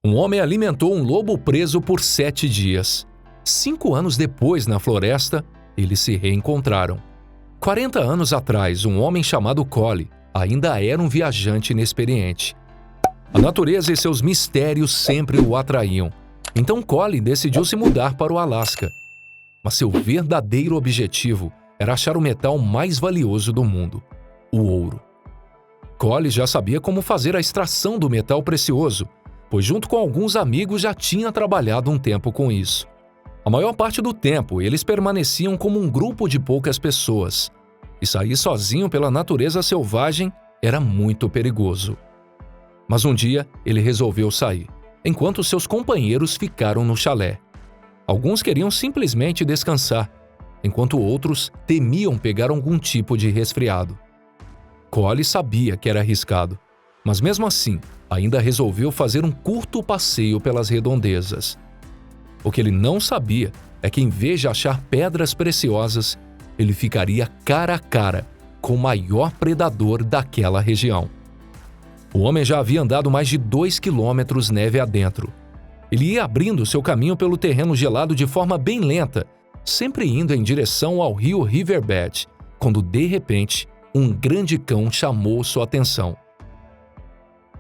Um homem alimentou um lobo preso por 7 dias. 5 anos depois, na floresta, eles se reencontraram. 40 anos atrás, um homem chamado Collie ainda era um viajante inexperiente. A natureza e seus mistérios sempre o atraíam. Então Collie decidiu se mudar para o Alasca. Mas seu verdadeiro objetivo era achar o metal mais valioso do mundo, o ouro. Collie já sabia como fazer a extração do metal precioso, pois junto com alguns amigos já tinha trabalhado um tempo com isso. A maior parte do tempo, eles permaneciam como um grupo de poucas pessoas, e sair sozinho pela natureza selvagem era muito perigoso. Mas um dia, ele resolveu sair, enquanto seus companheiros ficaram no chalé. Alguns queriam simplesmente descansar, enquanto outros temiam pegar algum tipo de resfriado. Collie sabia que era arriscado, mas mesmo assim, ainda resolveu fazer um curto passeio pelas redondezas. O que ele não sabia é que, em vez de achar pedras preciosas, ele ficaria cara a cara com o maior predador daquela região. O homem já havia andado mais de 2 quilômetros neve adentro. Ele ia abrindo seu caminho pelo terreno gelado de forma bem lenta, sempre indo em direção ao rio Riverbed, quando, de repente, um grande cão chamou sua atenção.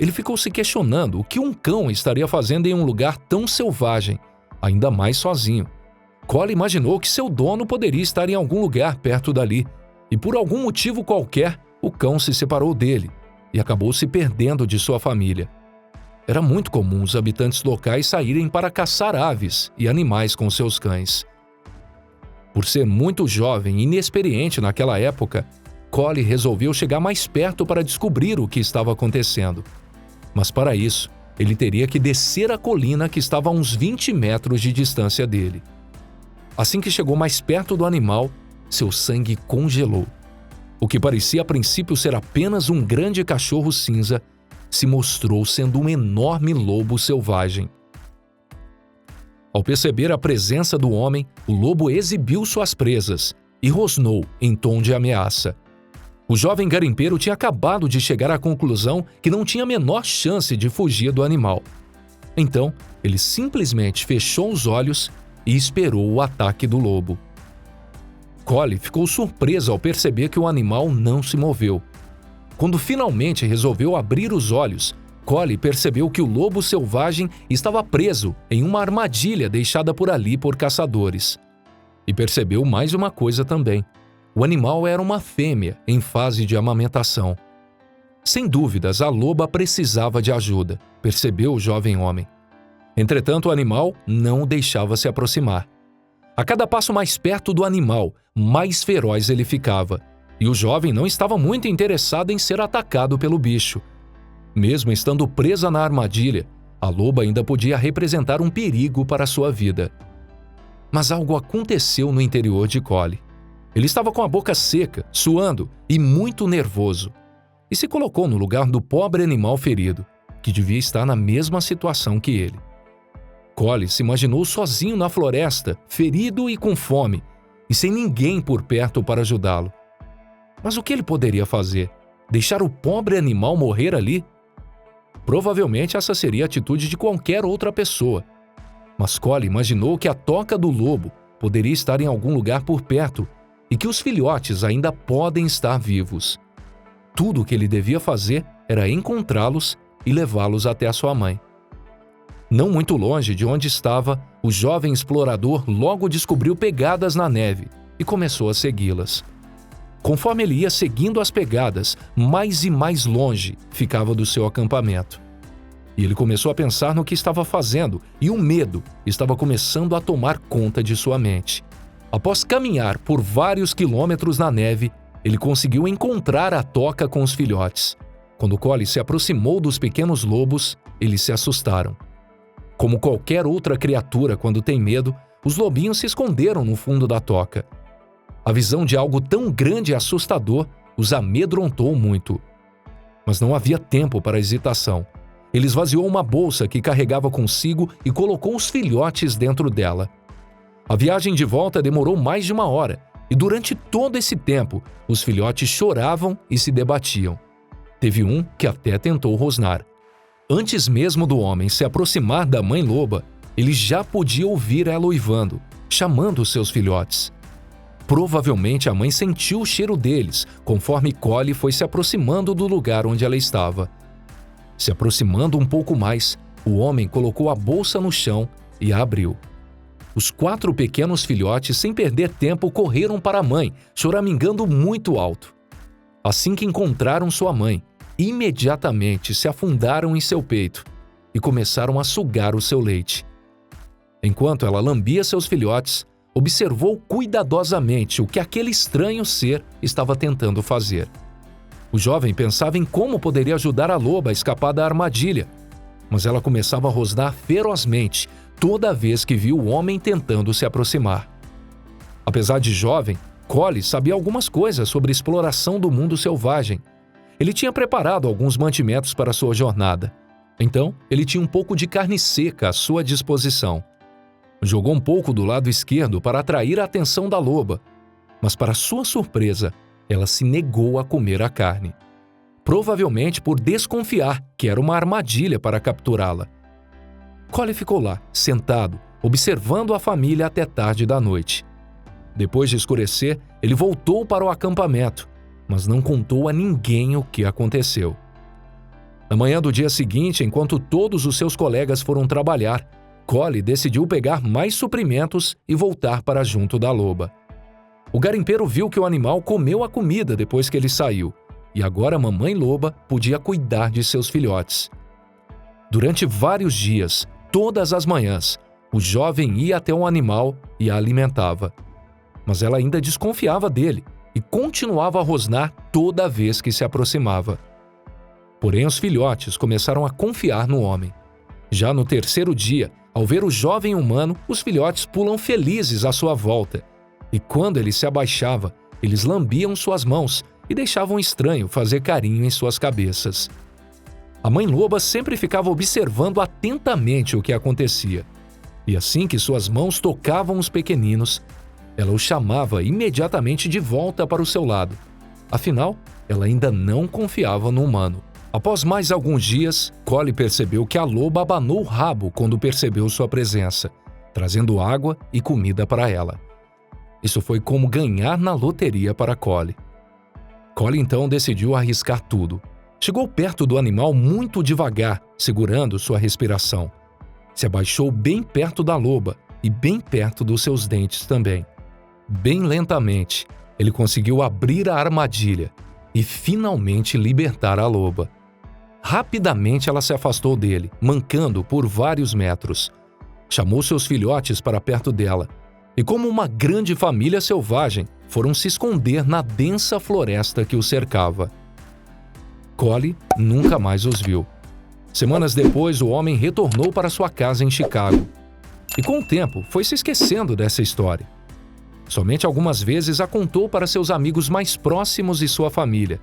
Ele ficou se questionando o que um cão estaria fazendo em um lugar tão selvagem, ainda mais sozinho. Collie imaginou que seu dono poderia estar em algum lugar perto dali, e por algum motivo qualquer, o cão se separou dele e acabou se perdendo de sua família. Era muito comum os habitantes locais saírem para caçar aves e animais com seus cães. Por ser muito jovem e inexperiente naquela época, Collie resolveu chegar mais perto para descobrir o que estava acontecendo. Mas para isso, ele teria que descer a colina que estava a uns 20 metros de distância dele. Assim que chegou mais perto do animal, seu sangue congelou. O que parecia a princípio ser apenas um grande cachorro cinza, se mostrou sendo um enorme lobo selvagem. Ao perceber a presença do homem, o lobo exibiu suas presas e rosnou em tom de ameaça. O jovem garimpeiro tinha acabado de chegar à conclusão que não tinha a menor chance de fugir do animal. Então, ele simplesmente fechou os olhos e esperou o ataque do lobo. Collie ficou surpreso ao perceber que o animal não se moveu. Quando finalmente resolveu abrir os olhos, Collie percebeu que o lobo selvagem estava preso em uma armadilha deixada por ali por caçadores. E percebeu mais uma coisa também. O animal era uma fêmea em fase de amamentação. Sem dúvidas, a loba precisava de ajuda, percebeu o jovem homem. Entretanto, o animal não o deixava se aproximar. A cada passo mais perto do animal, mais feroz ele ficava, e o jovem não estava muito interessado em ser atacado pelo bicho. Mesmo estando presa na armadilha, a loba ainda podia representar um perigo para sua vida. Mas algo aconteceu no interior de Collie. Ele estava com a boca seca, suando e muito nervoso, e se colocou no lugar do pobre animal ferido, que devia estar na mesma situação que ele. Collie se imaginou sozinho na floresta, ferido e com fome, e sem ninguém por perto para ajudá-lo. Mas o que ele poderia fazer? Deixar o pobre animal morrer ali? Provavelmente essa seria a atitude de qualquer outra pessoa. Mas Collie imaginou que a toca do lobo poderia estar em algum lugar por perto e que os filhotes ainda podem estar vivos. Tudo o que ele devia fazer era encontrá-los e levá-los até a sua mãe. Não muito longe de onde estava, o jovem explorador logo descobriu pegadas na neve e começou a segui-las. Conforme ele ia seguindo as pegadas, mais e mais longe ficava do seu acampamento. E ele começou a pensar no que estava fazendo e o medo estava começando a tomar conta de sua mente. Após caminhar por vários quilômetros na neve, ele conseguiu encontrar a toca com os filhotes. Quando Collie se aproximou dos pequenos lobos, eles se assustaram. Como qualquer outra criatura quando tem medo, os lobinhos se esconderam no fundo da toca. A visão de algo tão grande e assustador os amedrontou muito. Mas não havia tempo para hesitação. Ele esvaziou uma bolsa que carregava consigo e colocou os filhotes dentro dela. A viagem de volta demorou mais de 1 hora, e durante todo esse tempo, os filhotes choravam e se debatiam. Teve um que até tentou rosnar. Antes mesmo do homem se aproximar da mãe loba, ele já podia ouvir ela uivando, chamando seus filhotes. Provavelmente a mãe sentiu o cheiro deles, conforme Collie foi se aproximando do lugar onde ela estava. Se aproximando um pouco mais, o homem colocou a bolsa no chão e a abriu. Os 4 pequenos filhotes, sem perder tempo, correram para a mãe, choramingando muito alto. Assim que encontraram sua mãe, imediatamente se afundaram em seu peito e começaram a sugar o seu leite. Enquanto ela lambia seus filhotes, observou cuidadosamente o que aquele estranho ser estava tentando fazer. O jovem pensava em como poderia ajudar a loba a escapar da armadilha, mas ela começava a rosnar ferozmente toda vez que viu o homem tentando se aproximar. Apesar de jovem, Collie sabia algumas coisas sobre exploração do mundo selvagem. Ele tinha preparado alguns mantimentos para sua jornada. Então, ele tinha um pouco de carne seca à sua disposição. Jogou um pouco do lado esquerdo para atrair a atenção da loba, mas para sua surpresa, ela se negou a comer a carne. Provavelmente por desconfiar que era uma armadilha para capturá-la. Collie ficou lá, sentado, observando a família até tarde da noite. Depois de escurecer, ele voltou para o acampamento, mas não contou a ninguém o que aconteceu. Na manhã do dia seguinte, enquanto todos os seus colegas foram trabalhar, Collie decidiu pegar mais suprimentos e voltar para junto da loba. O garimpeiro viu que o animal comeu a comida depois que ele saiu, e agora a mamãe loba podia cuidar de seus filhotes. Durante vários dias, todas as manhãs, o jovem ia até um animal e a alimentava. Mas ela ainda desconfiava dele e continuava a rosnar toda vez que se aproximava. Porém, os filhotes começaram a confiar no homem. Já no terceiro dia, ao ver o jovem humano, os filhotes pulam felizes à sua volta. E quando ele se abaixava, eles lambiam suas mãos e deixavam o estranho fazer carinho em suas cabeças. A mãe loba sempre ficava observando atentamente o que acontecia. E assim que suas mãos tocavam os pequeninos, ela os chamava imediatamente de volta para o seu lado. Afinal, ela ainda não confiava no humano. Após mais alguns dias, Collie percebeu que a loba abanou o rabo quando percebeu sua presença, trazendo água e comida para ela. Isso foi como ganhar na loteria para Collie. Collie então decidiu arriscar tudo. Chegou perto do animal muito devagar, segurando sua respiração. Se abaixou bem perto da loba e bem perto dos seus dentes também. Bem lentamente, ele conseguiu abrir a armadilha e finalmente libertar a loba. Rapidamente ela se afastou dele, mancando por vários metros. Chamou seus filhotes para perto dela e, como uma grande família selvagem, foram se esconder na densa floresta que o cercava. Collie nunca mais os viu. Semanas depois, o homem retornou para sua casa em Chicago. E com o tempo, foi se esquecendo dessa história. Somente algumas vezes a contou para seus amigos mais próximos e sua família,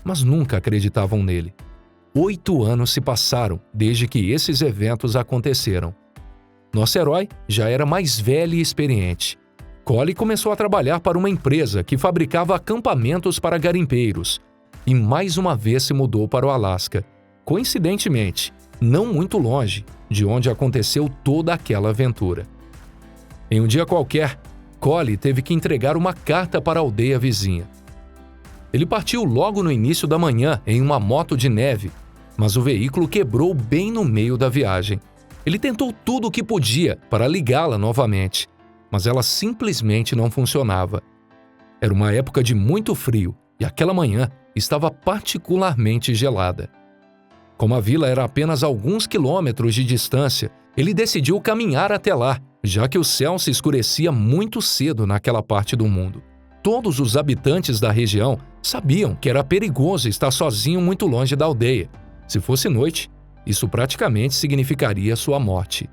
mas nunca acreditavam nele. 8 anos se passaram desde que esses eventos aconteceram. Nosso herói já era mais velho e experiente. Collie começou a trabalhar para uma empresa que fabricava acampamentos para garimpeiros e mais uma vez se mudou para o Alasca, coincidentemente, não muito longe de onde aconteceu toda aquela aventura. Em um dia qualquer, Collie teve que entregar uma carta para a aldeia vizinha. Ele partiu logo no início da manhã em uma moto de neve, mas o veículo quebrou bem no meio da viagem. Ele tentou tudo o que podia para ligá-la novamente, mas ela simplesmente não funcionava. Era uma época de muito frio e aquela manhã estava particularmente gelada. Como a vila era apenas alguns quilômetros de distância, ele decidiu caminhar até lá, já que o céu se escurecia muito cedo naquela parte do mundo. Todos os habitantes da região sabiam que era perigoso estar sozinho muito longe da aldeia. Se fosse noite, isso praticamente significaria sua morte.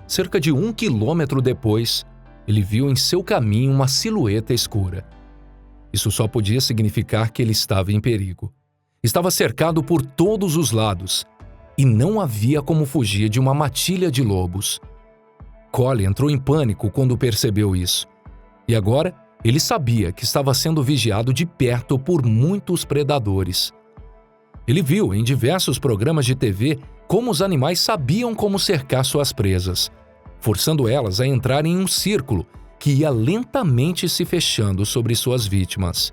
Cerca de 1 quilômetro depois, ele viu em seu caminho uma silhueta escura. Isso só podia significar que ele estava em perigo. Estava cercado por todos os lados e não havia como fugir de uma matilha de lobos. Collie entrou em pânico quando percebeu isso. E agora, ele sabia que estava sendo vigiado de perto por muitos predadores. Ele viu em diversos programas de TV como os animais sabiam como cercar suas presas, forçando elas a entrar em um círculo que ia lentamente se fechando sobre suas vítimas.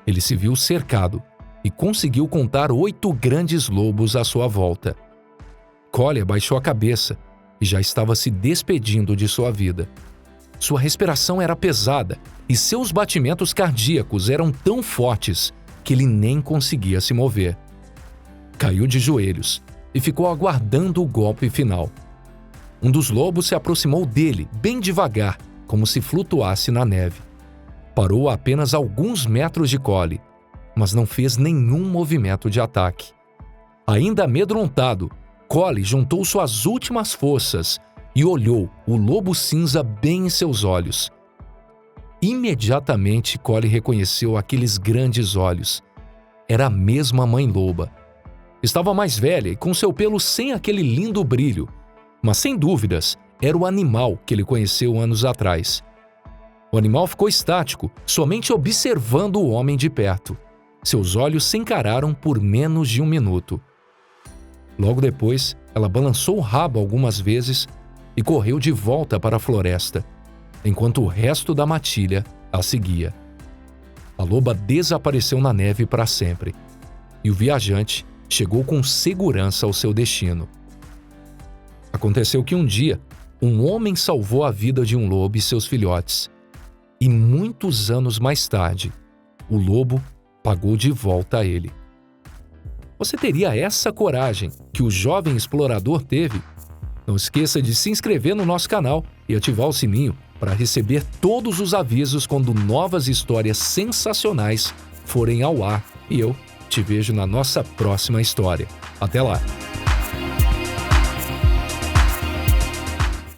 Ele se viu cercado e conseguiu contar 8 grandes lobos à sua volta. Collie abaixou a cabeça e já estava se despedindo de sua vida. Sua respiração era pesada e seus batimentos cardíacos eram tão fortes que ele nem conseguia se mover. Caiu de joelhos e ficou aguardando o golpe final. Um dos lobos se aproximou dele, bem devagar, como se flutuasse na neve. Parou a apenas alguns metros de Collie, mas não fez nenhum movimento de ataque. Ainda amedrontado, Collie juntou suas últimas forças e olhou o lobo cinza bem em seus olhos. Imediatamente, Collie reconheceu aqueles grandes olhos. Era a mesma mãe loba. Estava mais velha e com seu pelo sem aquele lindo brilho, mas sem dúvidas, era o animal que ele conheceu anos atrás. O animal ficou estático, somente observando o homem de perto. Seus olhos se encararam por menos de 1 minuto. Logo depois, ela balançou o rabo algumas vezes e correu de volta para a floresta, enquanto o resto da matilha a seguia. A loba desapareceu na neve para sempre, e o viajante chegou com segurança ao seu destino. Aconteceu que um dia, um homem salvou a vida de um lobo e seus filhotes, e muitos anos mais tarde, o lobo pagou de volta a ele. Você teria essa coragem que o jovem explorador teve? Não esqueça de se inscrever no nosso canal e ativar o sininho para receber todos os avisos quando novas histórias sensacionais forem ao ar. E eu te vejo na nossa próxima história. Até lá!